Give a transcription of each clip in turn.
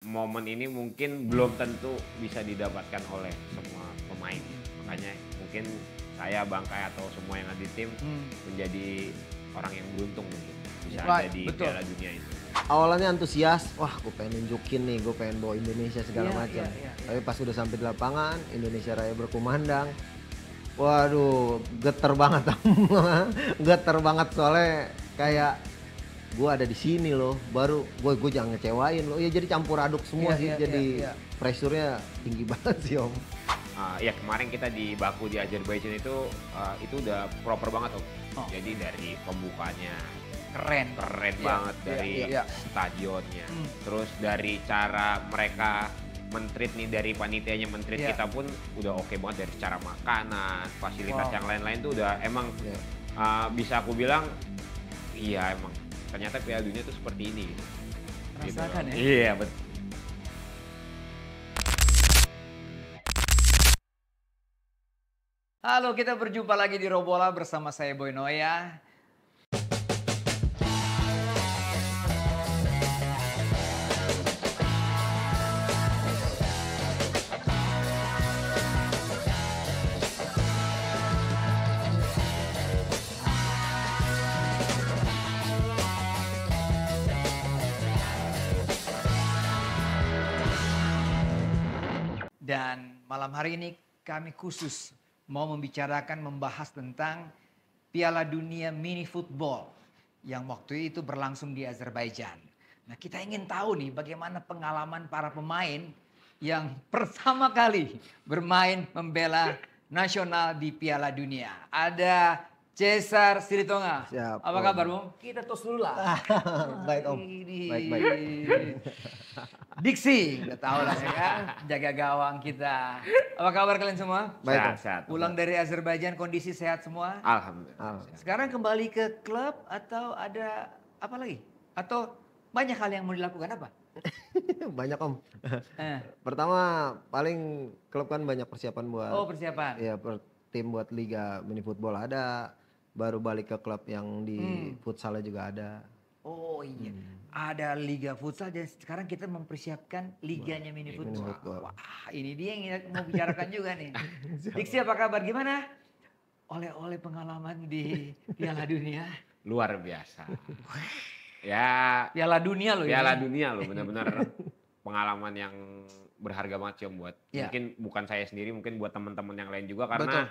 momen ini mungkin belum tentu bisa didapatkan oleh semua pemain. Makanya mungkin saya, Bangkai atau semua yang ada di tim menjadi orang yang beruntung mungkin bisa ada di Piala Dunia itu. Awalnya antusias, wah gue pengen nunjukin nih, gue pengen bawa Indonesia segala macam. Tapi pas udah sampai di lapangan, Indonesia Raya berkumandang. Waduh, geter banget. Geter banget soalnya kayak gue ada di sini loh, baru gue jangan ngecewain loh. Ya jadi campur aduk semua sih, jadi pressure-nya tinggi banget sih Om. Ya kemarin kita di Baku di Azerbaijan itu udah proper banget Om. Jadi dari pembukanya keren banget dari stadionnya. Terus dari cara mereka men-treat nih, dari panitianya men-treat kita pun udah oke banget, dari secara makanan, fasilitas yang lain-lain tuh udah emang bisa aku bilang iya emang ternyata Piala Dunia tuh seperti ini. Rasakan gitu. Ya? Iya betul. Halo, kita berjumpa lagi di Robola bersama saya Boy Noya. Dan malam hari ini kami khusus mau membahas tentang Piala Dunia Mini Football yang waktu itu berlangsung di Azerbaijan. Nah, kita ingin tahu nih bagaimana pengalaman para pemain yang pertama kali bermain membela nasional di Piala Dunia. Ada Cesar Silitonga. Siap, apa kabar, Bung? Kita tos dulu lah. Baik Om, baik. Diksi, udah tahu lah ya kan, jaga gawang kita. Apa kabar kalian semua? Baik, sehat. Pulang dari Azerbaijan kondisi sehat semua? Alhamdulillah. Sekarang kembali ke klub atau ada apa lagi? Atau banyak hal yang mau dilakukan apa? Banyak Om. Pertama paling klub kan banyak persiapan buat. Oh, persiapan. Iya, tim buat Liga Mini Football ada. Baru balik ke klub yang di futsalnya juga ada. Oh iya, ada Liga Futsal dan sekarang kita mempersiapkan Liganya Mini Football. Wah, ini dia yang mau bicarakan juga nih. Diksi, apa kabar? Gimana? Oleh pengalaman di Piala Dunia? Luar biasa. Ya. Piala Dunia loh. Piala Dunia loh, benar-benar pengalaman yang berharga banget sih Om, buat mungkin bukan saya sendiri, mungkin buat teman-teman yang lain juga, karena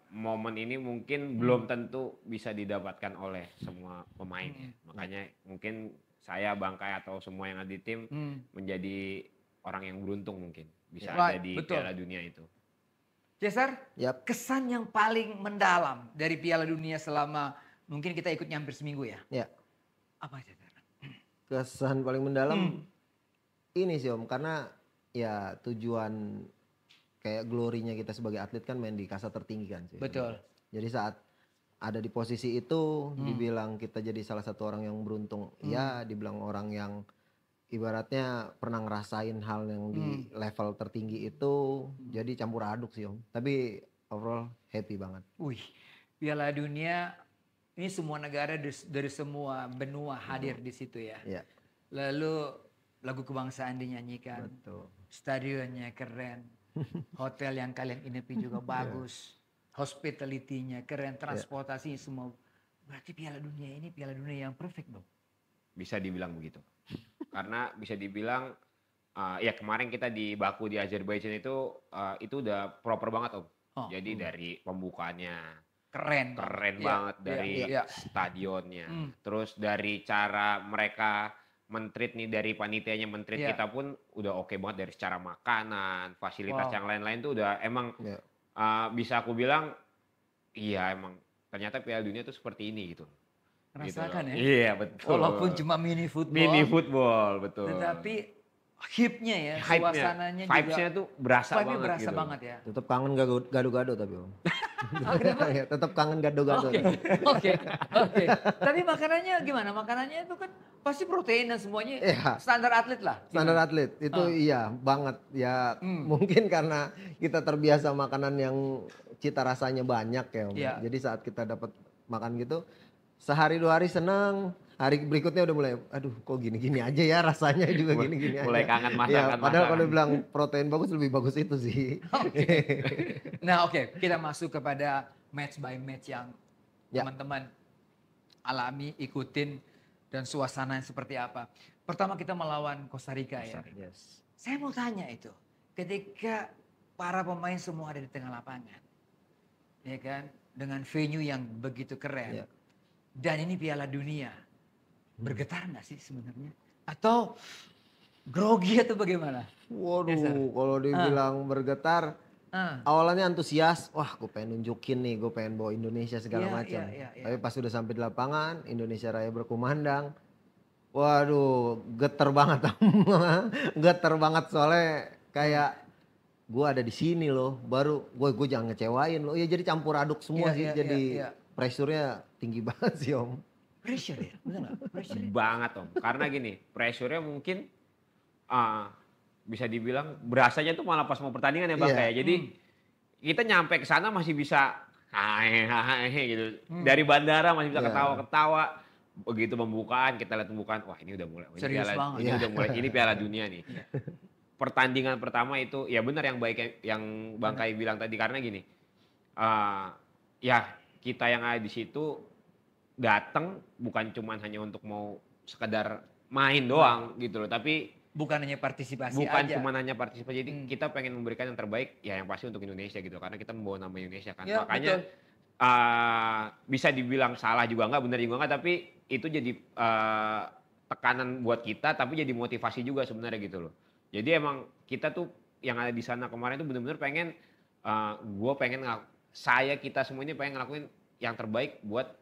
momen ini mungkin belum tentu bisa didapatkan oleh semua pemain ya. Makanya mungkin saya, Bangkai atau semua yang ada di tim menjadi orang yang beruntung mungkin bisa ada di Piala Dunia itu. Cesar, kesan yang paling mendalam dari Piala Dunia selama mungkin kita ikut hampir seminggu ya? Ya. Apa Cesar? Kesan paling mendalam ini sih Om, karena ya tujuan kayak glorinya kita sebagai atlet kan main di kasta tertinggi kan sih. Betul. Jadi saat ada di posisi itu dibilang kita jadi salah satu orang yang beruntung. Ya dibilang orang yang ibaratnya pernah ngerasain hal yang di level tertinggi itu. Jadi campur aduk sih Om. Tapi overall happy banget. Wih, Piala Dunia ini semua negara dari semua benua hadir di situ ya. Iya. Lalu lagu kebangsaan dinyanyikan. Betul. Stadionnya keren. Hotel yang kalian inipi juga bagus. Hospitality-nya keren, transportasi semua. Berarti Piala Dunia ini Piala Dunia yang perfect dong. Bisa dibilang begitu. Karena bisa dibilang ya kemarin kita di Baku di Azerbaijan itu udah proper banget Om. Jadi dari pembukanya keren banget, dari stadionnya. Terus dari cara mereka men-treat nih, dari panitianya men-treat kita pun udah oke banget, dari secara makanan, fasilitas yang lain-lain tuh udah emang bisa aku bilang iya emang ternyata Piala Dunia tuh seperti ini gitu. Rasakan ya? Iya betul. Walaupun cuma mini football. Mini football, betul. Tetapi hype-nya ya, suasananya juga. Vibes-nya tuh berasa banget berasa gitu. banget ya. Tetap kangen gado-gado tapi Om. Tetap kangen gado-gado. Oke. Tapi makanannya gimana? Makanannya itu kan pasti protein dan semuanya standar atlet lah. Standar atlet itu iya banget ya. Mungkin karena kita terbiasa makanan yang cita rasanya banyak ya Om. Jadi saat kita dapat makan gitu sehari 2 hari senang, hari berikutnya udah mulai, aduh kok gini-gini aja ya rasanya juga gini-gini aja. Mulai kangen Ya, masakan. padahal kalau bilang protein bagus lebih bagus itu sih. Nah kita masuk kepada match by match yang Ya. teman-teman alami, ikutin dan suasana seperti apa. Pertama kita melawan Costa Rica ya. Yes. Saya mau tanya itu, ketika para pemain semua ada di tengah lapangan, ya kan, dengan venue yang begitu keren, Ya. dan ini Piala Dunia, bergetar nggak sih sebenarnya? Atau grogi atau bagaimana? Waduh, kalau dibilang bergetar, awalnya antusias, wah gue pengen nunjukin nih, gue pengen bawa Indonesia segala macam. Tapi pas udah sampai di lapangan, Indonesia Raya berkumandang, waduh, geter banget, geter banget soalnya kayak gue ada di sini loh, baru gue jangan ngecewain loh, ya jadi campur aduk semua sih, jadi pressure-nya tinggi banget sih Om. Pressure ya, bener nggak? Pressure Banget Om, karena gini, pressure-nya mungkin bisa dibilang berasanya tuh malah pas mau pertandingan ya Bang, kayak jadi kita nyampe ke sana masih bisa hai gitu. Dari bandara masih bisa ketawa-ketawa. Begitu pembukaan, kita lihat pembukaan, wah ini udah mulai. Serius banget. Ini udah mulai, ini Piala Dunia nih. Pertandingan pertama itu, ya benar yang baik yang Bang Kai bilang tadi, karena gini, ya kita yang ada di situ datang bukan cuma hanya untuk mau sekedar main doang gitu loh, tapi bukan hanya partisipasi bukan aja. cuma hanya partisipasi, jadi kita pengen memberikan yang terbaik, ya yang pasti untuk Indonesia gitu, karena kita membawa nama Indonesia kan. Ya, makanya bisa dibilang salah juga enggak, benar juga enggak, tapi itu jadi tekanan buat kita, tapi jadi motivasi juga sebenarnya gitu loh. Jadi emang kita tuh yang ada di sana kemarin tuh benar-benar pengen, kita semuanya pengen ngelakuin yang terbaik buat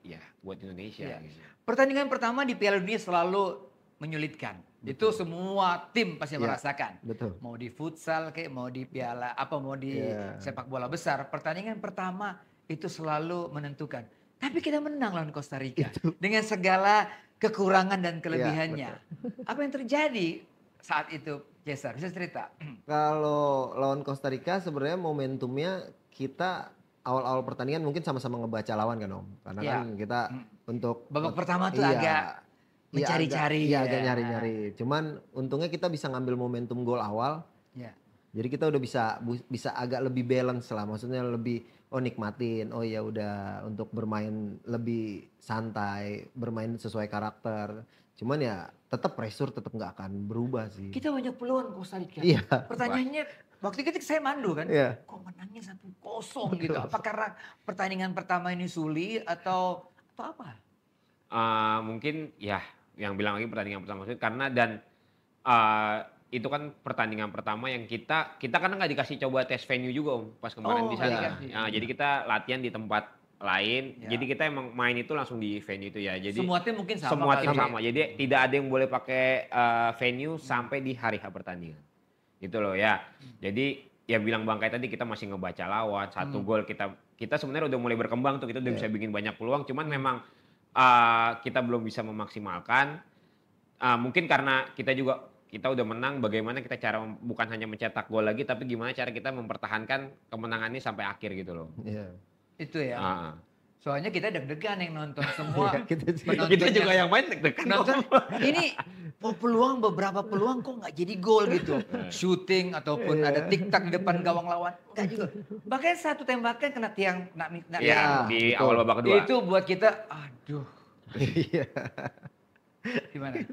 Indonesia. Ya. Gitu. Pertandingan pertama di Piala Dunia selalu menyulitkan. Itu semua tim pasti merasakan. Betul. Mau di futsal kayak mau di piala mau di sepak bola besar, pertandingan pertama itu selalu menentukan. Tapi kita menang lawan Costa Rica dengan segala kekurangan dan kelebihannya. Apa yang terjadi saat itu, Cesar? Bisa cerita? Kalau lawan Costa Rica sebenarnya momentumnya kita awal-awal pertandingan mungkin sama-sama ngebaca lawan kan Om. Karena kan kita untuk babak pertama tuh agak mencari-cari. Iya, agak nyari-nyari. Cuman untungnya kita bisa ngambil momentum gol awal. Ya. Jadi kita udah bisa agak lebih balance lah. Maksudnya lebih nikmatin. Oh ya udah untuk bermain lebih santai, bermain sesuai karakter. Cuman ya tetap pressure tetap nggak akan berubah sih. Kita banyak peluang Costa Rica. Iya. Pertanyaannya waktu itu saya mandu kan. Iya. Kok menangnya 1-0 gitu. Apa karena pertandingan pertama ini sulit atau apa? Mungkin ya yang bilang lagi pertandingan pertama sulit karena dan itu kan pertandingan pertama yang kita karena nggak dikasih coba tes venue juga Om pas kemarin di sana. Jadi kita latihan di tempat lain. Jadi kita emang main itu langsung di venue itu ya. Jadi semua tim mungkin sama. Semua tim sama. Jadi tidak ada yang boleh pakai venue sampai di hari H pertandingan. Gitu loh ya. Jadi ya bilang Bang Kai tadi kita masih ngebaca lawan, satu gol kita sebenarnya udah mulai berkembang tuh, kita udah bisa bikin banyak peluang, cuman memang kita belum bisa memaksimalkan. Mungkin karena kita udah menang, bagaimana kita cara bukan hanya mencetak gol lagi, tapi gimana cara kita mempertahankan kemenangan ini sampai akhir gitu loh. Iya. Itu ya. Soalnya kita deg-degan yang nonton semua. Kita juga yang main deg-degan. Nonton, ini beberapa peluang kok nggak jadi gol gitu. Shooting ataupun ada tik-tak di depan gawang lawan. Enggak juga. Bahkan satu tembakan kena tiang. Di awal babak kedua. Itu buat kita, aduh. Gimana?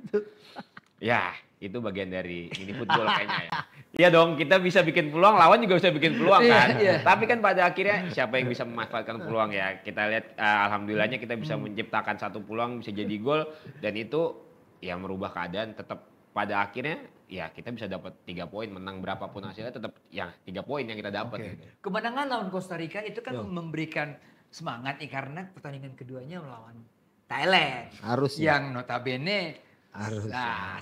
Ya, itu bagian dari mini football kayaknya ya. Iya dong, kita bisa bikin peluang, lawan juga bisa bikin peluang kan. Tapi kan pada akhirnya siapa yang bisa memanfaatkan peluang ya. Kita lihat alhamdulillahnya kita bisa menciptakan satu peluang bisa jadi gol dan itu ya merubah keadaan. Tetap pada akhirnya ya kita bisa dapat 3 poin, menang berapapun hasilnya tetap ya 3 poin yang kita dapat. Gitu. Kemenangan lawan Costa Rica itu kan memberikan semangat nih karena pertandingan keduanya melawan Thailand. Harus yang notabene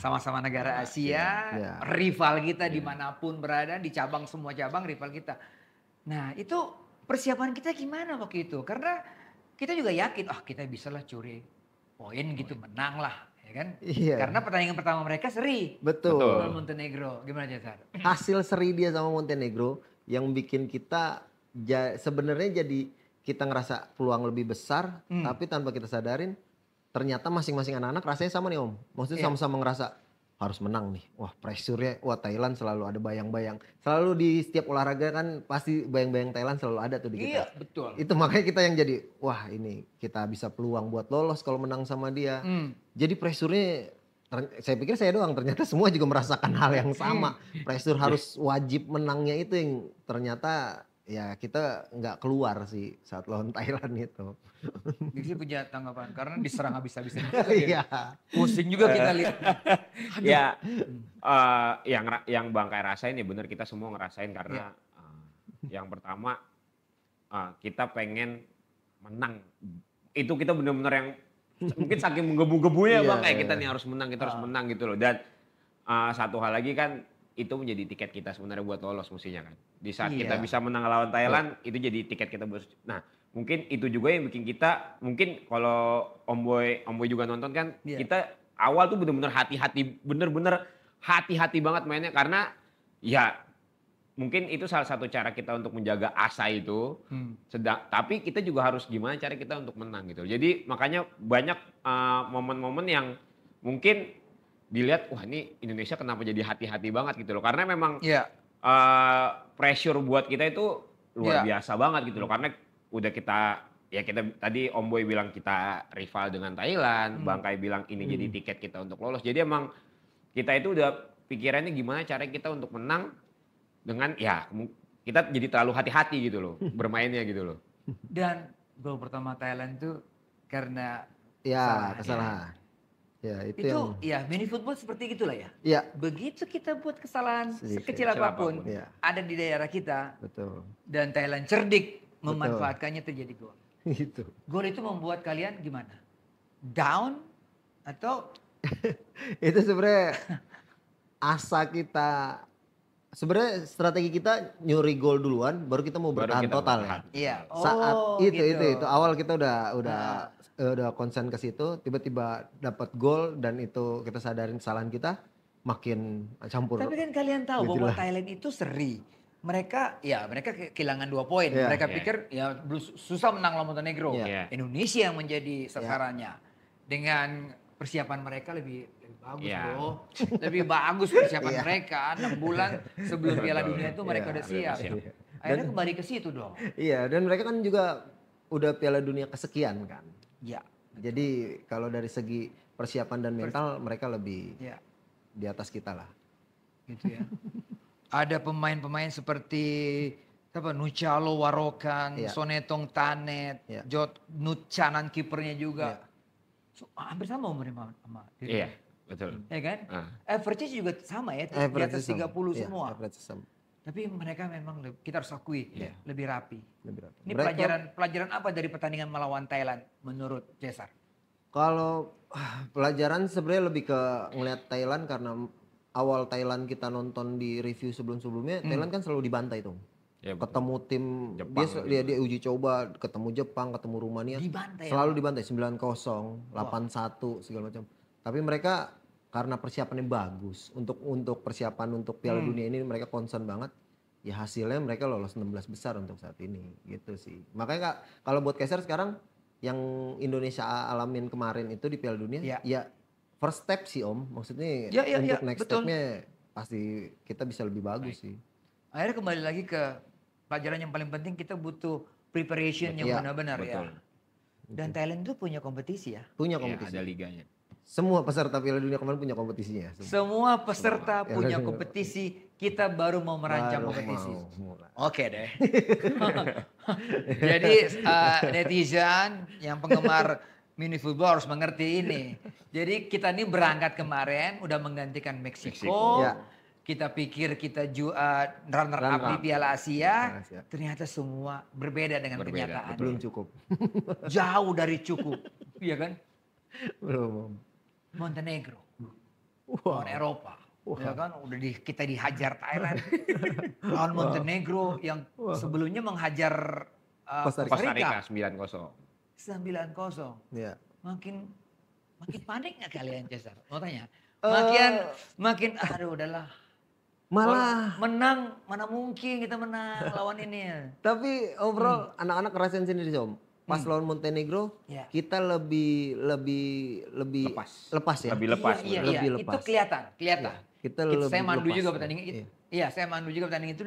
sama-sama negara Asia, rival kita dimanapun berada, di semua cabang rival kita. Nah itu persiapan kita gimana waktu itu? Karena kita juga yakin, kita bisa lah curi poin gitu, menang lah. Ya kan? Iya. Karena pertandingan pertama mereka seri. Betul. Montenegro, gimana Cesar? Hasil seri dia sama Montenegro yang bikin kita sebenarnya jadi kita ngerasa peluang lebih besar, tapi tanpa kita sadarin ternyata masing-masing anak-anak rasanya sama nih Om. Maksudnya Iya. sama-sama ngerasa harus menang nih. Wah pressure-nya, wah Thailand selalu ada bayang-bayang. Selalu di setiap olahraga kan pasti bayang-bayang Thailand selalu ada tuh di Iya, kita. betul. Itu makanya kita yang jadi, wah ini kita bisa peluang buat lolos kalau menang sama dia. Jadi pressure-nya, saya pikir saya doang, ternyata semua juga merasakan hal yang sama. Pressure harus wajib menangnya itu yang ternyata ya kita nggak keluar sih saat lawan Thailand itu. Jadi punya tanggapan karena diserang habis-habisan. Iya. Pusing juga kita lihat. Ya, yang Bang Kai rasain ya bener kita semua ngerasain karena yang pertama kita pengen menang. Itu kita bener-bener yang mungkin saking menggebu-gebunya Bang kayak kita nih harus menang, kita harus menang gitu loh. Dan satu hal lagi kan itu menjadi tiket kita sebenarnya buat lolos mestinya kan. Di saat kita bisa menang lawan Thailand itu jadi tiket kita buat. Nah, mungkin itu juga yang bikin kita, mungkin kalau Om Boy juga nonton kan, kita awal tuh bener-bener hati-hati banget mainnya karena ya mungkin itu salah satu cara kita untuk menjaga asa itu. Tapi kita juga harus gimana cara kita untuk menang gitu. Jadi makanya banyak momen-momen yang mungkin dilihat, wah ini Indonesia kenapa jadi hati-hati banget gitu loh. Karena memang pressure buat kita itu luar biasa banget gitu loh. Karena udah kita tadi Om Boy bilang kita rival dengan Thailand, Bang Kai bilang ini jadi tiket kita untuk lolos. Jadi emang kita itu udah pikirannya gimana cara kita untuk menang dengan kita jadi terlalu hati-hati gitu loh bermainnya gitu loh. Dan gol pertama Thailand itu karena kesalahan. Ya, itu mini football seperti gitulah ya. Iya. Begitu kita buat kesalahan sekecil apapun ada di daerah kita. Betul. Dan Thailand cerdik memanfaatkannya terjadi gol. Itu. Gol itu membuat kalian gimana? Down atau? Itu sebenarnya asa kita. Sebenarnya strategi kita nyuri gol duluan, baru kita mau bertahan total ya. Iya. Saat itu awal kita udah konsen ke situ, tiba-tiba dapat gol dan itu kita sadarin kesalahan kita, makin campur. Tapi kan kalian tahu bahwa Thailand itu seri. Mereka kehilangan 2 poin. Mereka pikir susah menang lawan Montenegro. Indonesia yang menjadi sasarannya. Dengan persiapan mereka lebih bagus loh. Lebih bagus persiapan mereka. 6 bulan sebelum Piala Dunia itu mereka udah siap. Akhirnya kembali ke situ dong. Iya, dan mereka kan juga udah Piala Dunia kesekian kan. Iya. Jadi kalau dari segi persiapan dan mental mereka lebih di atas kita lah. Gitu ya. Ada pemain-pemain seperti Nucalo Warokan, Sonetong Tanet, Jot Nutcanan kipernya juga. Hampir sama umurnya sama diri. Iya, betul. Ya kan? Average juga sama ya, di atas 30 semua. Tapi mereka memang kita harus akui lebih rapi. Ini pelajaran apa dari pertandingan melawan Thailand menurut Cesar? Kalau pelajaran sebenarnya lebih ke ngelihat Thailand karena awal Thailand kita nonton di review sebelum-sebelumnya, Thailand kan selalu dibantai tuh. Ya, ketemu tim Jepang, dia uji coba, ketemu Jepang, ketemu Rumania, selalu dibantai 9-0, 8-1 segala macam. Tapi mereka karena persiapannya bagus untuk persiapan untuk Piala Dunia ini mereka concern banget. Ya hasilnya mereka lolos 16 besar untuk saat ini gitu sih. Makanya kalau buat Kaiser sekarang yang Indonesia alamin kemarin itu di Piala Dunia ya first step sih Om. Maksudnya untuk next stepnya pasti kita bisa lebih bagus sih. Akhirnya kembali lagi ke pelajaran yang paling penting, kita butuh preparation yang benar-benar ya. Dan Thailand tuh punya kompetisi ya. Punya kompetisi. Ada liganya. Semua peserta Piala Dunia kemarin punya kompetisinya. Semua peserta punya kompetisi, kita baru mau merancang kompetisi. Oke deh. Jadi netizen yang penggemar mini football harus mengerti ini. Jadi kita ini berangkat kemarin udah menggantikan Meksiko. Kita pikir kita runner up di Piala Asia. Ternyata semua berbeda dengan kenyataan. Belum cukup. Jauh dari cukup. Iya kan? Belum. Montenegro. Lawan Eropa. Ya kan? Kita dihajar Thailand. Lawan Montenegro yang sebelumnya menghajar Costa Rica 9-0. 9-0. Iya. Makin panik nggak kalian Cesar? Mau tanya. Makin aduh udahlah. Malah menang, mana mungkin kita menang lawan ini. Tapi overall anak-anak ngerasain sendiri Om. pas lawan Montenegro kita lebih lepas ya. Lebih lepas. Iya. Itu kelihatan. Kita Saya mandu juga pertandingan itu. Iya, saya mandu juga pertandingan itu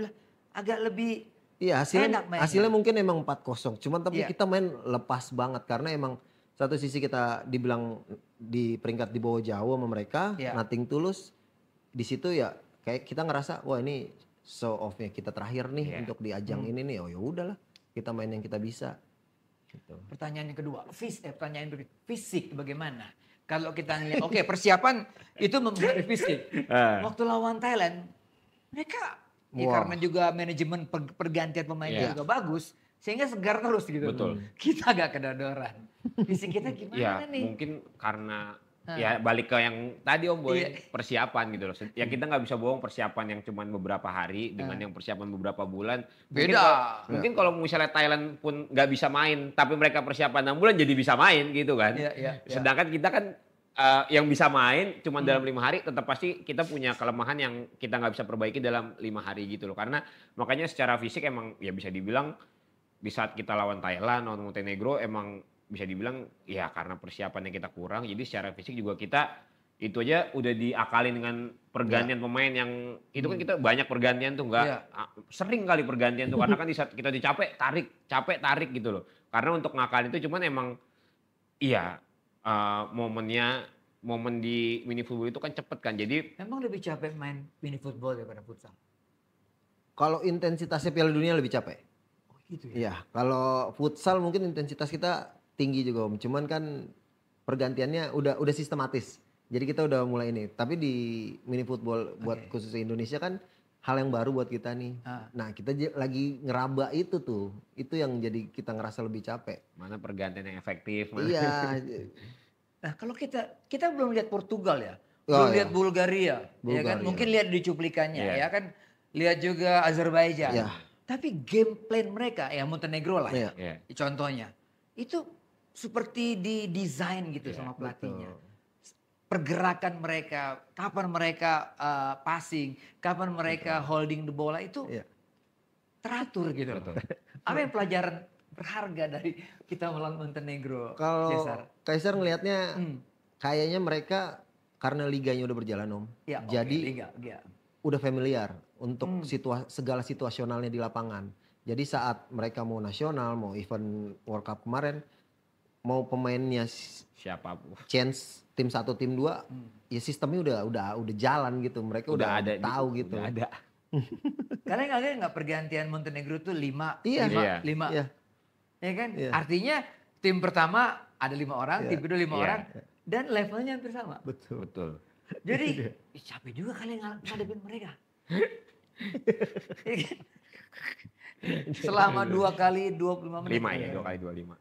agak lebih Iya, hasilnya mungkin emang 4-0. Cuman tapi Iya. kita main lepas banget karena emang satu sisi kita dibilang di peringkat di bawah jauh sama mereka, nothing tulus. Di situ ya kayak kita ngerasa wah ini show off-nya kita terakhir nih untuk di ajang ini nih. Oh ya udahlah, kita main yang kita bisa. Gitu. Pertanyaan yang kedua, fisik bagaimana? Kalau kita ngeliat, oke, persiapan itu mempengaruhi fisik. Waktu lawan Thailand, mereka karena juga manajemen pergantian pemainnya juga bagus, sehingga segar terus gitu. Betul. Kita agak kedodoran. Fisik kita gimana nih? Mungkin karena ya balik ke yang tadi Om Boy, persiapan gitu loh. Ya kita nggak bisa bohong persiapan yang cuma beberapa hari dengan yang persiapan beberapa bulan. Beda. Mungkin kalau misalnya Thailand pun nggak bisa main, tapi mereka persiapan 6 bulan jadi bisa main gitu kan. Sedangkan kita kan yang bisa main cuma dalam 5 hari, tetap pasti kita punya kelemahan yang kita nggak bisa perbaiki dalam 5 hari gitu loh. Karena makanya secara fisik emang ya bisa dibilang di saat kita lawan Thailand, lawan Montenegro emang bisa dibilang ya karena persiapannya kita kurang, jadi secara fisik juga kita itu aja udah diakalin dengan pergantian pemain yang itu kan kita banyak pergantian tuh sering kali pergantian tuh karena kan di saat kita capek tarik gitu loh. Karena untuk ngakalin itu cuman emang momen di mini football itu kan cepet kan, jadi Memang lebih capek main mini football daripada futsal. Kalau intensitasnya Piala Dunia lebih capek. Oh gitu ya. Iya, kalau futsal mungkin intensitas kita tinggi juga Om. Cuman kan pergantiannya udah sistematis. Jadi kita udah mulai ini. Tapi di mini football buat khusus Indonesia kan hal yang baru buat kita nih. Nah kita lagi ngeraba itu tuh. Itu yang jadi kita ngerasa lebih capek. mana pergantian yang efektif. Iya. Nah kalau kita belum lihat Portugal ya. Belum lihat Bulgaria. Ya kan? Mungkin lihat di cuplikannya ya kan. Lihat juga Azerbaijan. Tapi game plan mereka ya Montenegro lah ya. Contohnya. Itu seperti didesain gitu sama pelatihnya. Pergerakan mereka, kapan mereka passing, kapan mereka holding the bola itu teratur gitu. Apa yang pelajaran berharga dari kita melawan Montenegro? Kalau Kaisar ngelihatnya kayaknya mereka karena liganya udah berjalan Om. Jadi udah familiar untuk segala situasionalnya di lapangan. Jadi saat mereka mau nasional, mau event World Cup kemarin, mau pemainnya siapapun, chance tim 1 tim 2, ya sistemnya udah jalan gitu. Mereka udah ada tahu gitu. Udah ada. Kalian nggak pergantian Montenegro tuh 5. Iya. Ya kan? Artinya tim pertama ada 5 orang, tim kedua 5 orang, dan levelnya hampir sama. Betul. Jadi capek juga kalian ngadepin mereka. Selama 2 kali 25 menit. 5 ya, 2 kali 25.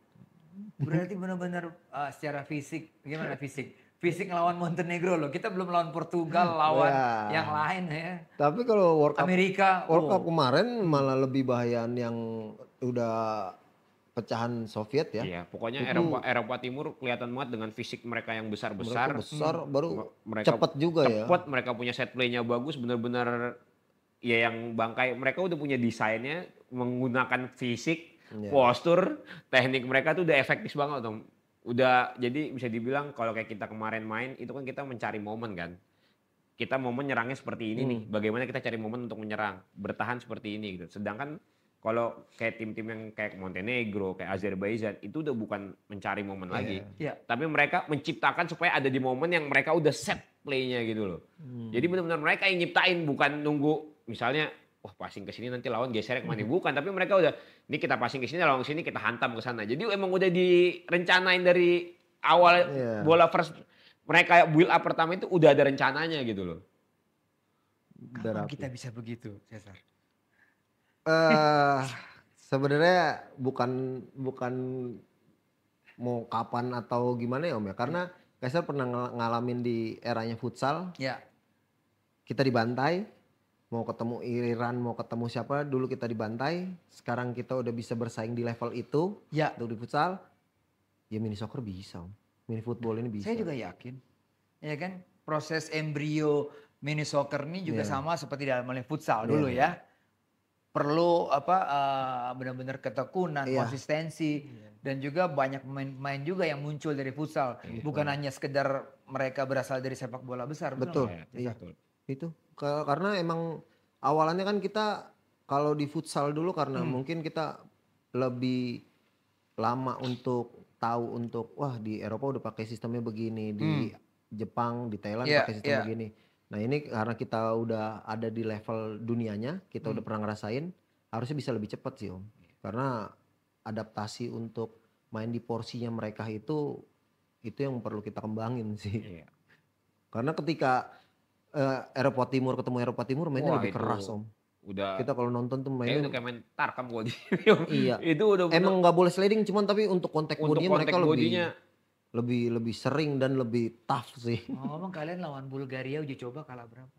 Berarti benar-benar secara fisik, gimana fisik? Fisik ngelawan Montenegro loh. Kita belum lawan Portugal, lawan yang lain ya. Tapi kalau World Cup kemarin malah lebih bahayaan yang udah pecahan Soviet ya. Iya, pokoknya Eropa Timur kelihatan banget dengan fisik mereka yang besar-besar. Baru mereka cepet juga ya. Cepet, mereka punya set play-nya bagus, benar-benar ya yang bangkai. Mereka udah punya desainnya, menggunakan fisik, postur, teknik mereka tuh udah efektif banget Om. Udah jadi bisa dibilang kalau kayak kita kemarin main itu kan kita mencari momen kan. Kita momen nyerangnya seperti ini nih. Bagaimana kita cari momen untuk menyerang, bertahan seperti ini gitu. Sedangkan kalau kayak tim-tim yang kayak Montenegro, kayak Azerbaijan itu udah bukan mencari momen lagi. Tapi mereka menciptakan supaya ada di momen yang mereka udah set play-nya gitu loh. Jadi benar-benar mereka yang nyiptain, bukan nunggu misalnya wah passing ke sini nanti lawan geser kemana, bukan, tapi mereka udah ini kita passing ke sini lawan ke sini kita hantam ke sana. Jadi emang udah direncanain dari awal bola first mereka build up pertama itu udah ada rencananya gitu loh. Kapan kita bisa begitu, Cesar? Sebenarnya bukan mau kapan atau gimana ya Om ya, karena Kaisar pernah ngalamin di eranya futsal. Kita dibantai. Mau ketemu Iran, mau ketemu siapa, dulu kita dibantai. Sekarang kita udah bisa bersaing di level itu. Untuk di futsal, ya mini soccer bisa Om. Mini football ini bisa. Saya juga yakin. Ya kan, proses embrio mini soccer ini juga sama seperti dalam futsal dulu ya. Perlu benar-benar ketekunan, konsistensi. Dan juga banyak pemain-pemain juga yang muncul dari futsal. Bukan hanya sekedar mereka berasal dari sepak bola besar. Betul, iya. Itu karena emang awalannya kan kita kalau di futsal dulu karena mungkin kita lebih lama untuk tahu untuk wah di Eropa udah pakai sistemnya begini, di Jepang, di Thailand pakai sistem begini. Nah ini karena kita udah ada di level dunianya, kita udah pernah ngerasain, harusnya bisa lebih cepat sih Om. Karena adaptasi untuk main di porsinya mereka itu yang perlu kita kembangin sih. Karena ketika Eropa Timur ketemu Eropa Timur mainnya lebih keras Om. Udah kita kalau nonton tuh mainnya udah kayak main Tarkam gua iya. Itu udah emang nggak boleh sliding cuman tapi untuk kontak bodinya mereka lebih sering dan lebih tough sih. Ngomong kalian lawan Bulgaria uji coba kalah berapa?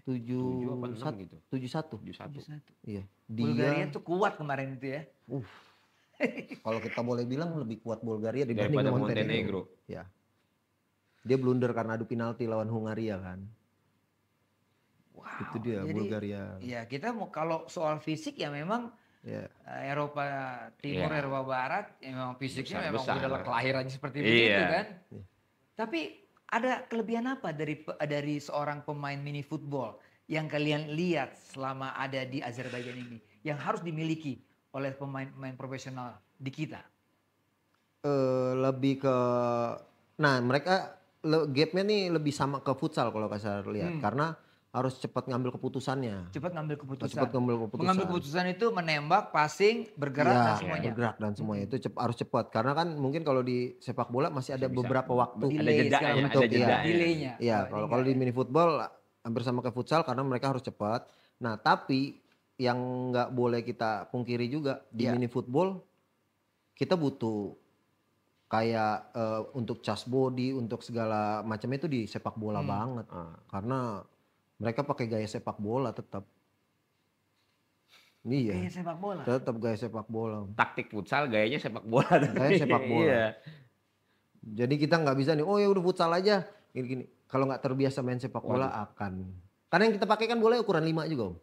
7-1 gitu. 7-1. Iya. Bulgaria tuh kuat kemarin itu ya. Kalau kita boleh bilang lebih kuat Bulgaria daripada Montenegro. Ya. Dia blunder karena adu penalti lawan Hungaria kan. Wow, itu dia jadi, Bulgaria. Ya kita mau kalau soal fisik ya memang Eropa Timur, Eropa Barat ya memang fisiknya memang udah kelahirannya seperti begitu kan. Tapi ada kelebihan apa dari seorang pemain mini football yang kalian lihat selama ada di Azerbaijan ini yang harus dimiliki oleh pemain-pemain profesional di kita? Lebih ke, nah mereka gapnya nih lebih sama ke futsal kalau saya lihat karena harus cepat ngambil keputusannya. Mengambil keputusan itu menembak, passing, bergerak dan semuanya. Bergerak dan semuanya itu harus cepat. Karena kan mungkin kalau di sepak bola masih ada beberapa waktu. Ada jeda. Delaynya. Iya, kalau di mini football hampir sama ke futsal karena mereka harus cepat. Nah tapi yang nggak boleh kita pungkiri juga di mini football kita butuh kayak untuk charge body, untuk segala macam itu di sepak bola banget. Karena mereka pakai gaya sepak bola tetap. Iya. Gaya sepak bola. Tetap gaya sepak bola. Taktik futsal gayanya sepak bola. Gaya sepak bola. Jadi kita nggak bisa nih, oh ya udah futsal aja. Gini. Kalau nggak terbiasa main sepak bola akan. Karena yang kita pakai kan bola ukuran 5 juga Om.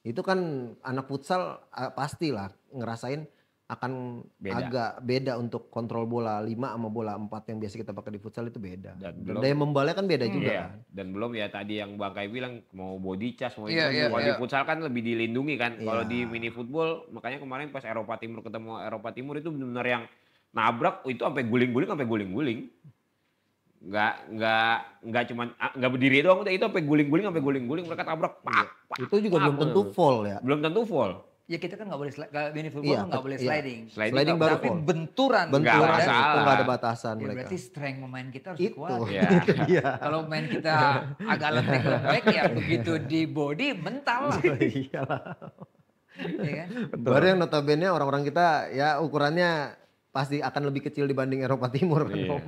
Itu kan anak futsal pastilah ngerasain akan agak beda untuk kontrol bola 5 sama bola 4 yang biasa kita pakai di futsal itu beda. Dan daya membalnya kan beda juga kan. Dan belum ya tadi yang Bang Kai bilang mau body charge mau kalau di futsal kan lebih dilindungi kan. Kalau di mini football makanya kemarin pas Eropa Timur ketemu Eropa Timur itu benar-benar yang nabrak itu sampai guling-guling. Enggak cuman enggak berdiri doang udah itu sampai guling-guling mereka tabrak. Itu juga belum tentu fall ya. Belum tentu fall. Ya kita kan nggak boleh mini football nggak boleh sliding. Sliding baru tapi benturan nggak ada batasan mereka. Berarti strength pemain kita harus kuat. Kalau main kita agak lembek ya begitu di body mental lah. Iyalah. Ya kan? Baru yang notabene orang-orang kita ya ukurannya pasti akan lebih kecil dibanding Eropa Timur kan.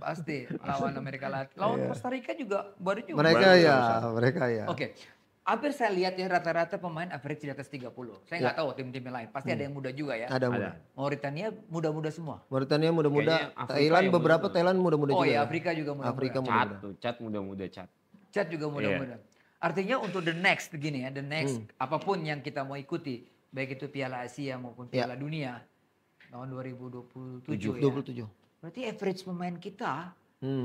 Pasti lawan Amerika Latin. Lawan Costa Rica juga baru juga. Mereka ya. Oke. Hampir saya lihat ya rata-rata pemain average di atas 30. Saya nggak tahu tim-tim lain. Pasti ada yang muda juga ya. Ada muda. Mauritania muda-muda semua. Mauritania muda-muda. Thailand beberapa Thailand muda-muda juga. Oh iya Afrika juga muda-muda. Afrika muda-muda. Cat muda-muda. Cat juga muda-muda. Artinya untuk the next begini ya. The next apapun yang kita mau ikuti. Baik itu Piala Asia maupun Piala Dunia. Tahun 2027 ya. Berarti average pemain kita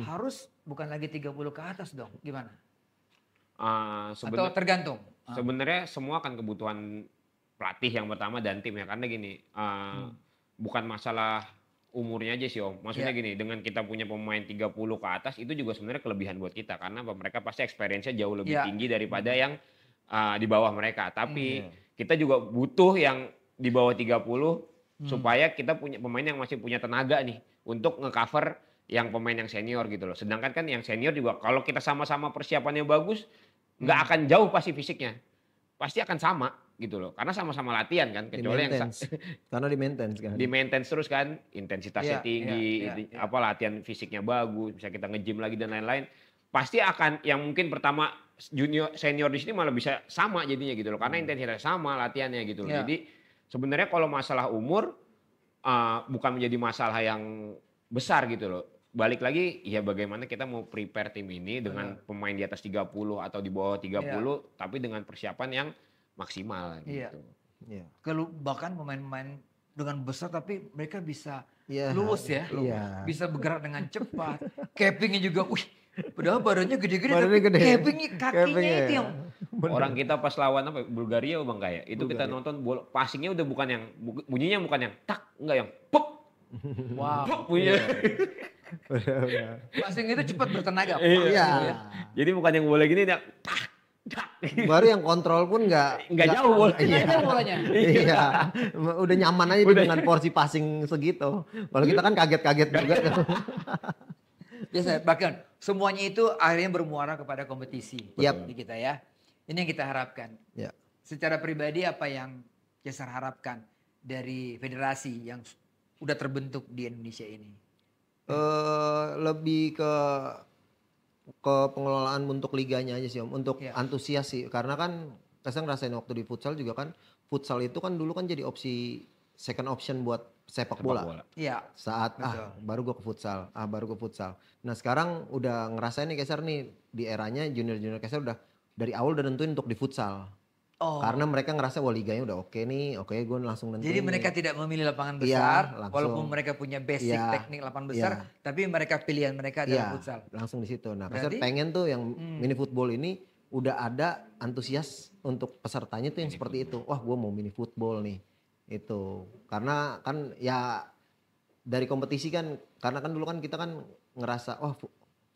harus bukan lagi 30 ke atas dong. Gimana? Atau tergantung? Sebenarnya semua kan kebutuhan pelatih yang pertama dan tim ya. Karena gini, bukan masalah umurnya aja sih Om. Maksudnya gini, dengan kita punya pemain 30 ke atas itu juga sebenarnya kelebihan buat kita. Karena mereka pasti experience-nya jauh lebih tinggi daripada yang di bawah mereka. Tapi kita juga butuh yang di bawah 30 supaya kita punya pemain yang masih punya tenaga nih untuk nge-cover yang pemain yang senior gitu loh. Sedangkan kan yang senior juga kalau kita sama-sama persiapannya bagus, nggak akan jauh pasti fisiknya. Pasti akan sama gitu loh. Karena sama-sama latihan kan. Kecuali yang karena di maintenance kan. Di maintenance terus kan, intensitasnya tinggi, latihan fisiknya bagus, bisa kita nge-gym lagi dan lain-lain. Pasti akan yang mungkin pertama junior senior di sini malah bisa sama jadinya gitu loh. Karena intensitasnya sama latihannya gitu loh. Jadi sebenarnya kalau masalah umur bukan menjadi masalah yang besar gitu loh. Balik lagi ya bagaimana kita mau prepare tim ini dengan pemain di atas 30 atau di bawah 30 tapi dengan persiapan yang maksimal gitu. Bahkan pemain-pemain dengan besar tapi mereka bisa Iya, luwes ya. iya. Bisa bergerak dengan cepat. Cappingnya juga, wih, padahal badannya gede-gede tapi Badannya gede. cappingnya kakinya Cappingnya itu ya. yang Orang kita pas lawan apa Bulgaria Bang kayak itu kita Bulgaria. nonton bola passingnya udah bukan yang bunyinya bukan yang tak, enggak yang puk. wow. Puk bunyinya. Benar-benar. Passing itu cepat bertenaga. Iya. Jadi bukan yang bola gini yang tak, tak. Baru yang kontrol pun Nggak jauh bola. Iya. Iya. bolanya. Iya. Udah nyaman aja dia dengan porsi passing segitu. Kalau kita kan kaget-kaget juga. Biasa, bahkan semuanya itu akhirnya bermuara kepada kompetisi Yap. di kita ya. Ini yang kita harapkan. Ya. Secara pribadi apa yang Cesar harapkan dari federasi yang udah terbentuk di Indonesia ini? Lebih ke pengelolaan untuk liganya aja sih Om, untuk Ya. antusias sih, karena kan saya ngerasain waktu di futsal juga kan, futsal itu kan dulu kan jadi opsi second option buat sepak bola. Iya. Saat Betul. baru gue ke futsal, baru ke futsal. Nah sekarang udah ngerasain nih Kesar nih di eranya junior Kesar udah dari awal udah nentuin untuk di futsal. Oh. Karena mereka ngerasa wah liganya udah oke nih, oke gue langsung nentuin. Jadi mereka nih. tidak memilih lapangan Iya, besar, langsung. walaupun mereka punya basic Iya, teknik lapangan besar, iya. tapi mereka pilihan mereka adalah Iya, futsal. langsung di situ. Nah, Kesar Berarti- pengen tuh yang mini football ini udah ada antusias untuk pesertanya tuh yang seperti itu. Wah, gue mau mini football nih. Itu. Karena kan ya dari kompetisi kan, karena kan dulu kan kita kan ngerasa wah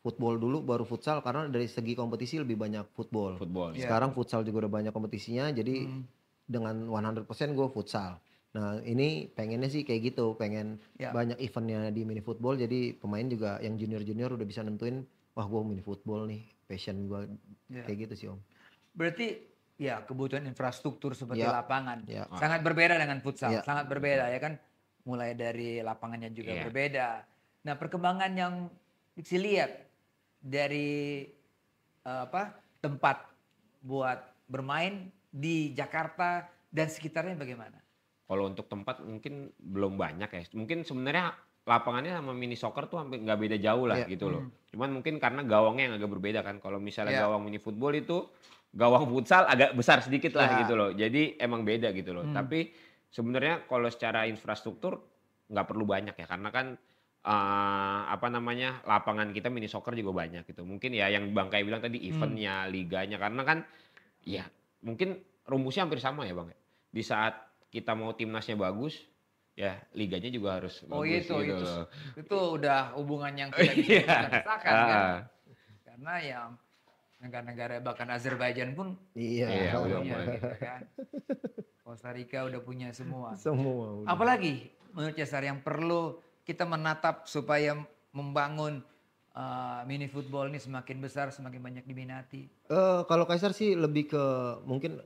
football dulu baru futsal, karena dari segi kompetisi lebih banyak football. Football. Iya. Sekarang futsal juga udah banyak kompetisinya, jadi dengan 100% gue futsal. Nah ini pengennya sih kayak gitu, pengen Ya. banyak eventnya di mini football, jadi pemain juga yang junior udah bisa nentuin, wah gue mini football nih, passion gue Ya. kayak gitu sih Om. Berarti ya kebutuhan infrastruktur seperti Ya. lapangan Ya. sangat berbeda dengan futsal, Ya. sangat berbeda ya kan. Mulai dari lapangannya juga Iya. berbeda. Nah perkembangan yang Diksi lihat dari tempat buat bermain di Jakarta dan sekitarnya bagaimana? Kalau untuk tempat mungkin belum banyak ya. Mungkin sebenarnya lapangannya sama mini soccer tuh hampir nggak beda jauh lah Iya. gitu loh. Cuman mungkin karena gawangnya yang agak berbeda kan. Kalau misalnya Iya. gawang mini football itu gawang futsal agak besar sedikit lah Iya. gitu loh. Jadi emang beda gitu loh. Tapi sebenarnya kalau secara infrastruktur nggak perlu banyak ya. Karena kan lapangan kita mini soccer juga banyak gitu. Mungkin ya yang Bang Kai bilang tadi eventnya, liganya. Karena kan ya mungkin rumusnya hampir sama ya Bang. Di saat kita mau timnasnya bagus, ya liganya juga harus Oh bagus itu, gitu loh. itu udah hubungan yang tidak bisa Iya. dipisahkan kan. Karena yang negara-negara bahkan Azerbaijan pun Iya, Iya, udah punya mulai. gitu kan. Costa Rica udah punya semua. semua. Udah. Apalagi menurut Cesar yang perlu kita menatap supaya membangun mini football ini semakin besar, semakin banyak diminati. Kalau Kaisar sih lebih ke mungkin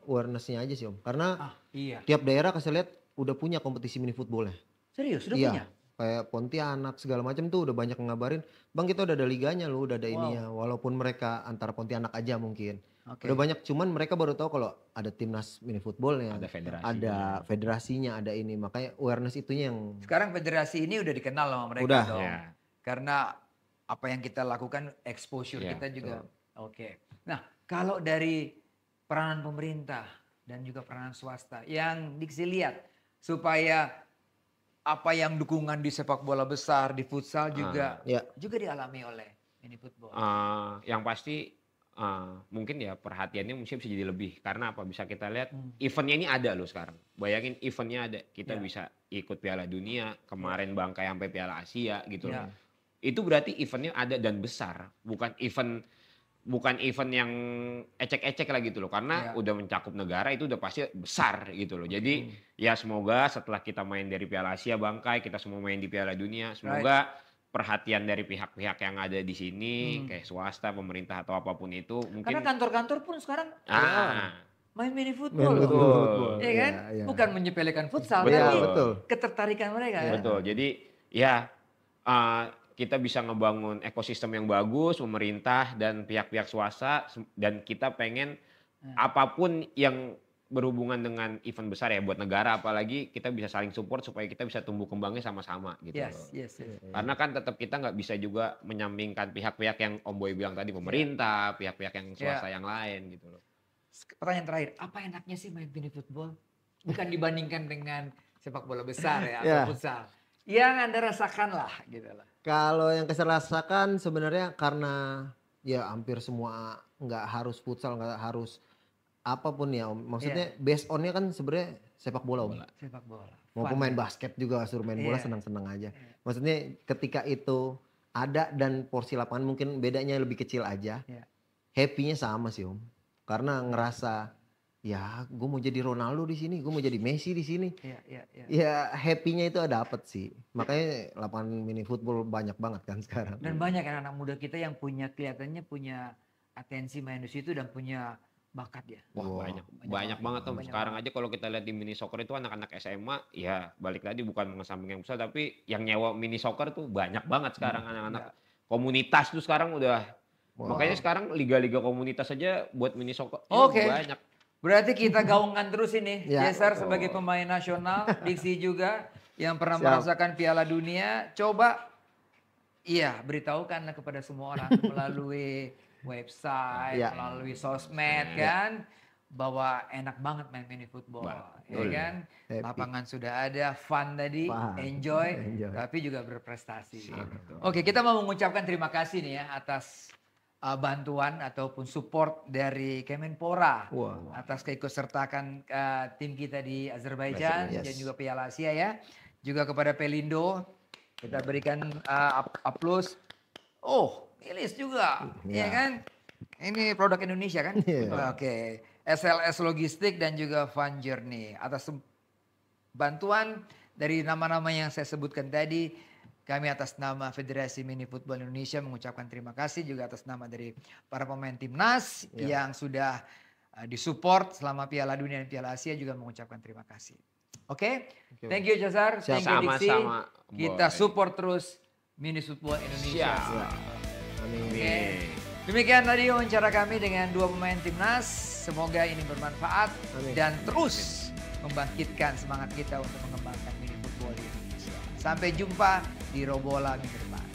awareness-nya aja sih Om. Karena Iya. tiap daerah Kaisar lihat udah punya kompetisi mini footballnya. Serius, sudah Iya. punya? Kayak Pontianak segala macam tuh udah banyak ngabarin, Bang kita udah ada liganya loh, udah ada ininya. Walaupun mereka antara Pontianak aja mungkin. Oke. Udah banyak, cuman mereka baru tahu kalau ada timnas mini footballnya, Ada federasinya. ada federasinya, ada ini. Makanya awareness itunya yang Sekarang federasi ini udah dikenal sama mereka Udah. dong. Ya. Karena apa yang kita lakukan, exposure Iya, kita juga. Oke. Nah, kalau dari peranan pemerintah dan juga peranan swasta yang Diksi lihat supaya apa yang dukungan di sepak bola besar, di futsal juga ya. juga dialami oleh mini football. Yang pasti mungkin ya perhatiannya mungkin bisa jadi lebih. Karena apa? Bisa kita lihat eventnya ini ada loh sekarang. Bayangin eventnya ada. Kita Ya. bisa ikut Piala Dunia. Kemarin Bang Kai sampai Piala Asia gitu Ya. loh. Itu berarti eventnya ada dan besar. Bukan event yang ecek-ecek lah gitu loh. Karena Ya. udah mencakup negara itu udah pasti besar gitu loh. Jadi ya semoga setelah kita main dari Piala Asia Bang Kai, kita semua main di Piala Dunia. Semoga perhatian dari pihak-pihak yang ada di sini, kayak swasta, pemerintah atau apapun itu mungkin. Karena kantor-kantor pun sekarang main mini Main football loh. football. Iya kan? Iya. Bukan menyepelekan futsal, Betul. tapi Betul. ketertarikan mereka ya. Betul. Jadi ya kita bisa ngebangun ekosistem yang bagus, pemerintah dan pihak-pihak swasta, dan kita pengen apapun yang berhubungan dengan event besar ya buat negara, apalagi kita bisa saling support supaya kita bisa tumbuh kembangnya sama-sama gitu loh. Yes. Karena kan tetap kita nggak bisa juga menyampingkan pihak-pihak yang Om Boy bilang tadi, pemerintah, pihak-pihak yang swasta yang lain gitu loh. Pertanyaan terakhir, apa enaknya sih main mini football? Bukan dibandingkan dengan sepak bola besar ya, Ya. atau futsal. Yang Anda rasakan lah gitu loh. Kalau yang saya rasakan sebenarnya karena ya hampir semua nggak harus futsal, nggak harus apapun ya Om. Maksudnya based on-nya kan sebenarnya sepak bola Om. Sepak bola. Mau Fun, pemain ya. basket juga suruh main bola Iya. senang-senang aja. Maksudnya ketika itu ada dan porsi lapangan mungkin bedanya lebih kecil aja. Iya. Happy-nya sama sih Om. Karena ngerasa ya gue mau jadi Ronaldo di sini, gue mau jadi Messi di sini. Iya. Ya happy-nya itu dapet sih. Makanya lapangan mini football banyak banget kan sekarang. Dan banyak anak-anak muda kita yang kelihatannya punya atensi main di situ dan punya bakat ya. Wah, banyak banget Om. Sekarang aja kalau kita lihat di mini soccer itu anak-anak SMA, ya balik lagi bukan mengesamping yang besar, tapi yang nyewa mini soccer tuh banyak banget sekarang anak-anak. Komunitas tuh sekarang udah, makanya sekarang liga-liga komunitas aja buat mini soccer banyak. Berarti kita gaungkan terus ini. Ya. Cesar sebagai pemain nasional, Diksi juga yang pernah merasakan Piala Dunia. Coba beritahukan kepada semua orang melalui website, melalui sosmed kan. Bahwa enak banget main mini football. Ya kan? Happy. Lapangan sudah ada, fun tadi, enjoy, tapi juga berprestasi. Oke, kita mau mengucapkan terima kasih nih ya atas bantuan ataupun support dari Kemenpora atas keikutsertakan tim kita di Azerbaijan dan juga Piala Asia ya. Juga kepada Pelindo kita berikan aplaus. Oh, Ilis juga, ya kan? Ini produk Indonesia kan? Oke. SLS Logistik dan juga Fun Journey atas bantuan dari nama-nama yang saya sebutkan tadi. Kami atas nama Federasi Mini Football Indonesia mengucapkan terima kasih juga atas nama dari para pemain timnas yang sudah disupport selama Piala Dunia dan Piala Asia juga mengucapkan terima kasih. Oke, thank you Cesar, thank you Diksi. Kita support terus Mini Football Indonesia. Oke. Demikian tadi wawancara kami dengan dua pemain timnas. Semoga ini bermanfaat dan terus membangkitkan semangat kita untuk mengembangkan mini football di Indonesia. Sampai jumpa di Robola minggu depan.